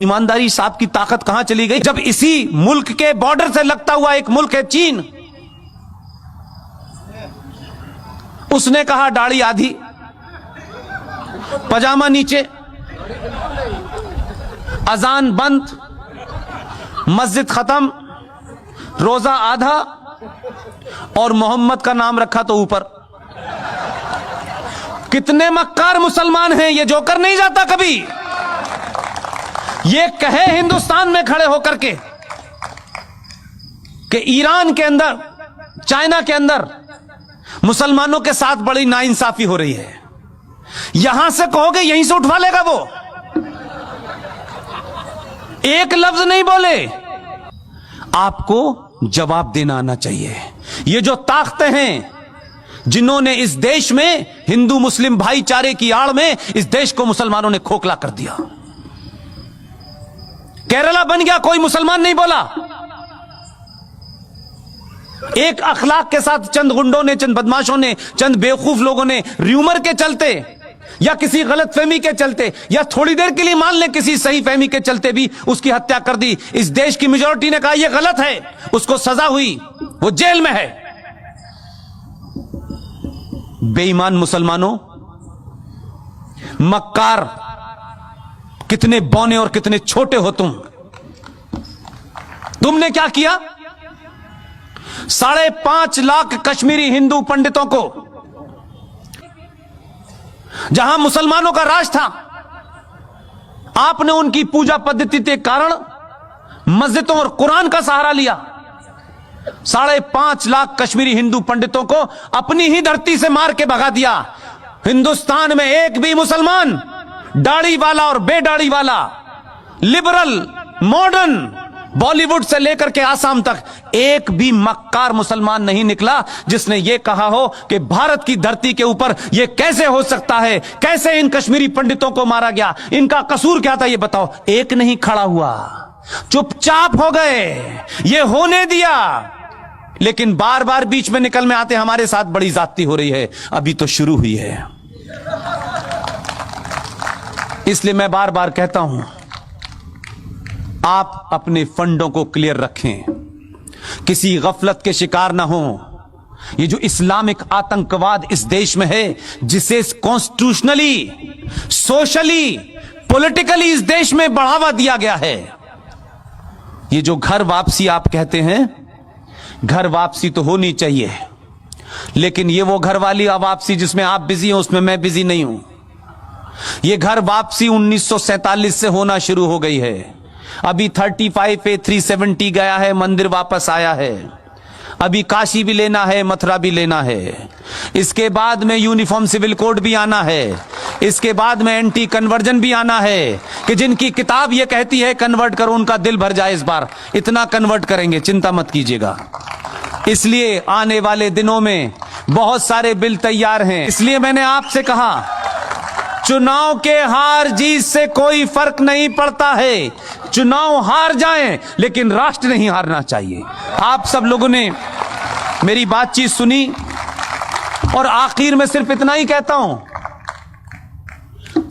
ईमानदारी साहब की ताकत कहां चली गई जब इसी मुल्क के बॉर्डर से लगता हुआ एक मुल्क है चीन, उसने कहा दाढ़ी आधी पजामा नीचे, अजान बंद, मस्जिद खत्म, रोजा आधा और मोहम्मद का नाम रखा तो ऊपर। कितने मक्कार मुसलमान हैं, ये जोकर नहीं जाता कभी। ये कहे हिंदुस्तान में खड़े होकर के कि ईरान के अंदर, चाइना के अंदर मुसलमानों के साथ बड़ी नाइंसाफी हो रही है, यहां से कहोगे यहीं से उठवा लेगा वो। एक लफ्ज नहीं बोले। आपको जवाब देना आना चाहिए। ये जो ताकतें हैं जिन्होंने इस देश में हिंदू मुस्लिम भाईचारे की आड़ में इस देश को मुसलमानों ने खोखला कर दिया। केरला बन गया, कोई मुसलमान नहीं बोला। एक अखलाक के साथ चंद गुंडों ने, चंद बदमाशों ने, चंद बेवकूफ लोगों ने र्यूमर के चलते या किसी गलत फहमी के चलते या थोड़ी देर के लिए मान लें किसी सही फहमी के चलते भी उसकी हत्या कर दी। इस देश की मेजॉरिटी ने कहा यह गलत है, उसको सजा हुई, वो जेल में है। बेईमान मुसलमानों, मक्कार, कितने बौने और कितने छोटे हो तुमने क्या किया? 5.5 लाख कश्मीरी हिंदू पंडितों को, जहां मुसलमानों का राज था, आपने उनकी पूजा पद्धति के कारण मस्जिदों और कुरान का सहारा लिया। 5.5 लाख कश्मीरी हिंदू पंडितों को अपनी ही धरती से मार के भगा दिया। हिंदुस्तान में एक भी मुसलमान, दाढ़ी वाला और बेदाढ़ी वाला, लिबरल, मॉडर्न, बॉलीवुड से लेकर के आसाम तक एक भी मक्कार मुसलमान नहीं निकला जिसने यह कहा हो कि भारत की धरती के ऊपर यह कैसे हो सकता है, कैसे इन कश्मीरी पंडितों को मारा गया, इनका कसूर क्या था, यह बताओ। एक नहीं खड़ा हुआ, चुपचाप हो गए, ये होने दिया। लेकिन बार बार बीच में निकल में आते हमारे साथ बड़ी ज्यादती हो रही है, अभी तो शुरू हुई है। इसलिए मैं बार बार कहता हूं, आप अपने फंडों को क्लियर रखें, किसी गफलत के शिकार ना हो। ये जो इस्लामिक आतंकवाद इस देश में है, जिसे कॉन्स्टिट्यूशनली, सोशली, पॉलिटिकली इस देश में बढ़ावा दिया गया है, ये जो घर वापसी आप कहते हैं, घर वापसी तो होनी चाहिए, लेकिन ये वो घर वाली वापसी जिसमें आप बिजी हो, उसमें मैं बिजी नहीं हूं। ये घर वापसी 1947 से होना शुरू हो गई है। अभी 35 पे 370 गया है, मंदिर वापस आया है। अभी काशी भी लेना है, मथुरा भी लेना है। इसके बाद में यूनिफॉर्म सिविल कोड भी आना है। इसके बाद में एंटी कन्वर्जन भी आना है कि जिनकी किताब ये कहती है कन्वर्ट करो, उनका दिल भर जाए। इस बार इतना कन्वर्ट करेंगे, चिंता मत कीजिएगा। इसलिए आने वाले दिनों में बहुत सारे बिल तैयार हैं। इसलिए मैंने आपसे कहा, चुनाव के हार जीत से कोई फर्क नहीं पड़ता है। चुनाव हार जाएं, लेकिन राष्ट्र नहीं हारना चाहिए। आप सब लोगों ने मेरी बातचीत सुनी और आखिर में सिर्फ इतना ही कहता हूं,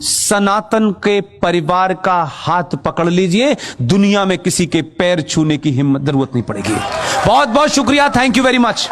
सनातन के परिवार का हाथ पकड़ लीजिए, दुनिया में किसी के पैर छूने की हिम्मत जरूरत नहीं पड़ेगी। बहुत बहुत शुक्रिया, थैंक यू वेरी मच।